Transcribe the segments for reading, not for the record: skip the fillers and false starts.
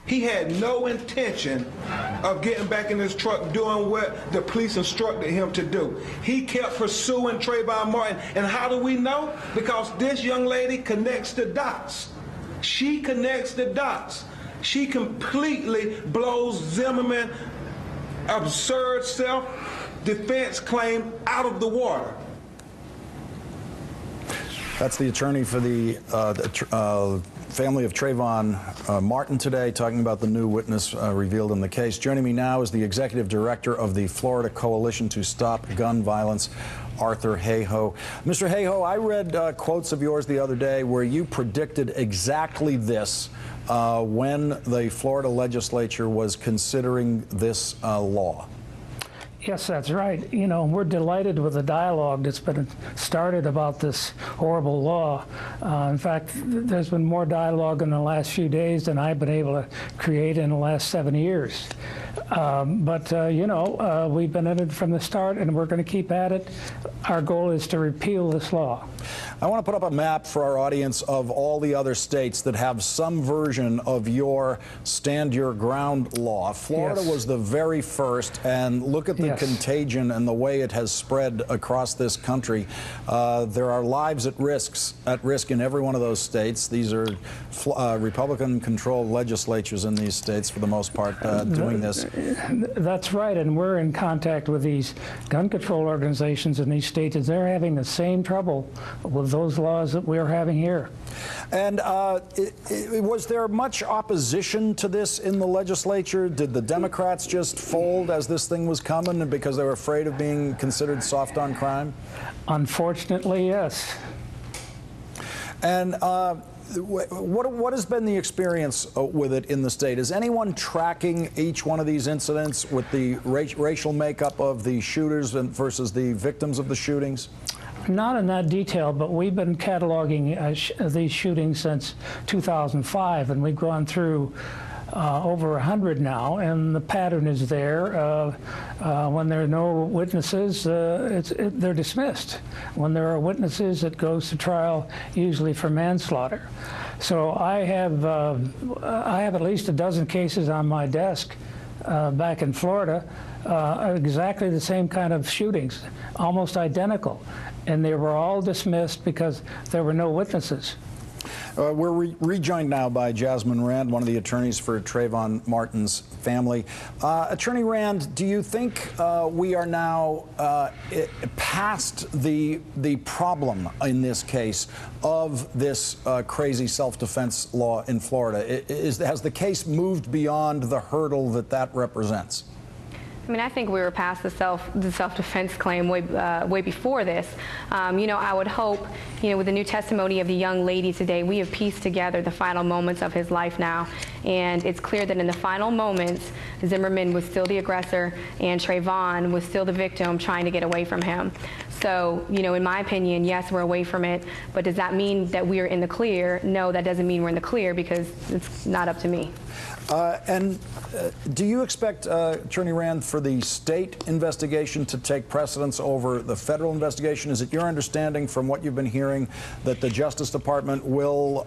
He had no intention of getting back in his truck doing what the police instructed him to do. He kept pursuing Trayvon Martin. And how do we know? Because this young lady connects the dots. She connects the dots. She completely blows Zimmerman absurd self-defense claim out of the water. That's the attorney for the family of Trayvon Martin today, talking about the new witness revealed in the case. Joining me now is the executive director of the Florida Coalition to Stop Gun Violence, Arthur Hayhoe. Mr. Hayhoe, I read quotes of yours the other day where you predicted exactly this when the Florida legislature was considering this law. Yes, that's right. You know, we're delighted with the dialogue that's been started about this horrible law. In fact, there's been more dialogue in the last few days than I've been able to create in the last 7 years. You know, we've been in it from the start, and we're going to keep at it. Our goal is to repeal this law. I want to put up a map for our audience of all the other states that have some version of your stand your ground law. Florida was the very first, and look at the contagion and the way it has spread across this country. There are lives at risk in every one of those states. These are Republican-controlled legislatures in these states, for the most part, doing this. That's right, and we're in contact with these gun control organizations in these states, and they're having the same trouble with those laws that we're having here. And was there much opposition to this in the legislature? Did the Democrats just fold as this thing was coming because they were afraid of being considered soft on crime? Unfortunately, yes. And what has been the experience with it in the state? Is anyone tracking each one of these incidents with the racial makeup of the shooters versus the victims of the shootings? Not in that detail, but we've been cataloging these shootings since 2005, and we've gone through over 100 now, and the pattern is there. When there are no witnesses, they're dismissed. When there are witnesses, it goes to trial, usually for manslaughter. So I have at least a dozen cases on my desk back in Florida, exactly the same kind of shootings, almost identical. And they were all dismissed because there were no witnesses. We're rejoined now by Jasmine Rand, one of the attorneys for Trayvon Martin's family. Attorney Rand, do you think we are now past the problem in this case of this crazy self-defense law in Florida? Has the case moved beyond the hurdle that represents? I mean, I think we were past the self-defense claim way before this. You know, I would hope, you know, with the new testimony of the young lady today, we have pieced together the final moments of his life now. And it's clear that in the final moments, Zimmerman was still the aggressor and Trayvon was still the victim trying to get away from him. So, you know, in my opinion, yes, we're away from it. But does that mean that we're in the clear? No, that doesn't mean we're in the clear, because it's not up to me. Do you expect, Attorney Rand, for the state investigation to take precedence over the federal investigation? Is it your understanding from what you've been hearing that the Justice Department will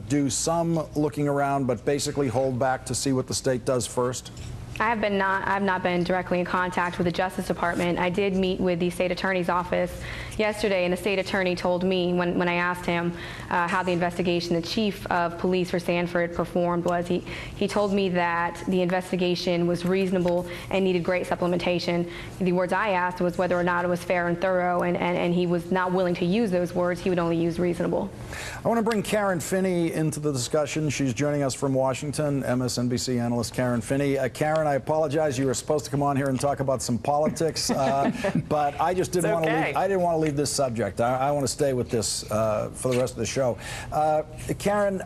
do some looking around but basically hold back to see what the state does first? I've not been directly in contact with the Justice Department. I did meet with the state attorney's office yesterday, and the state attorney told me when I asked him how the investigation the chief of police for Sanford performed was, he told me that the investigation was reasonable and needed great supplementation. The words I asked was whether or not it was fair and thorough, and he was not willing to use those words. He would only use reasonable. I want to bring Karen Finney into the discussion. She's joining us from Washington, MSNBC analyst Karen Finney. Karen, I apologize. You were supposed to come on here and talk about some politics, but I just didn't want to leave. I didn't want to leave this subject. I want to stay with this for the rest of the show. Karen,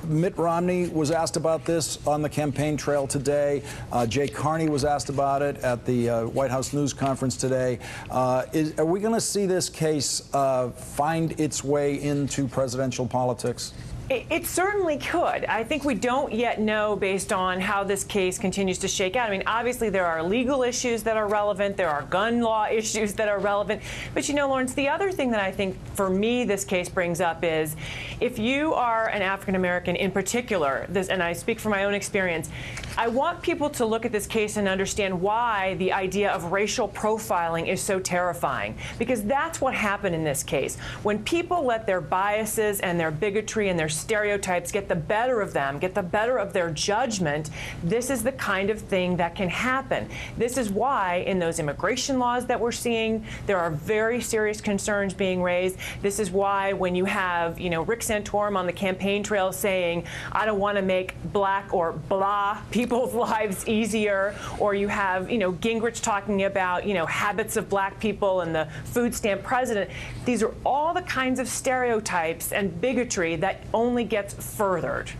Mitt Romney was asked about this on the campaign trail today. Jay Carney was asked about it at the White House news conference today. Are we going to see this case find its way into presidential politics? It certainly could. I think we don't yet know based on how this case continues to shake out. I mean, obviously there are legal issues that are relevant. There are gun law issues that are relevant. But you know, Lawrence, the other thing that I think for me this case brings up is if you are an African American in particular, and I speak from my own experience, I want people to look at this case and understand why the idea of racial profiling is so terrifying. Because that's what happened in this case. When people let their biases and their bigotry and their stereotypes get the better of them, get the better of their judgment, this is the kind of thing that can happen. This is why in those immigration laws that we're seeing, there are very serious concerns being raised. This is why when you have, you know, Rick Santorum on the campaign trail saying, I don't want to make black or blah people's lives easier, or you have, you know, Gingrich talking about, you know, habits of black people and the food stamp president. These are all the kinds of stereotypes and bigotry that only gets furthered.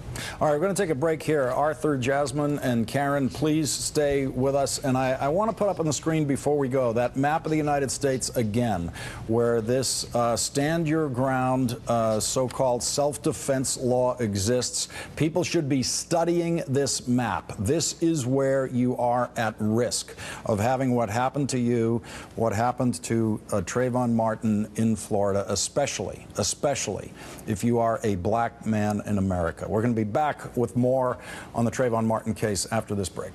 All right, we're going to take a break here. Arthur, Jasmine, and Karen, please stay with us. And I want to put up on the screen before we go that map of the United States again, where this stand your ground so-called self-defense law exists. People should be studying this map. This is where you are at risk of having what happened to you, what happened to Trayvon Martin in Florida, especially if you are a black man in America. We're going to be back with more on the Trayvon Martin case after this break.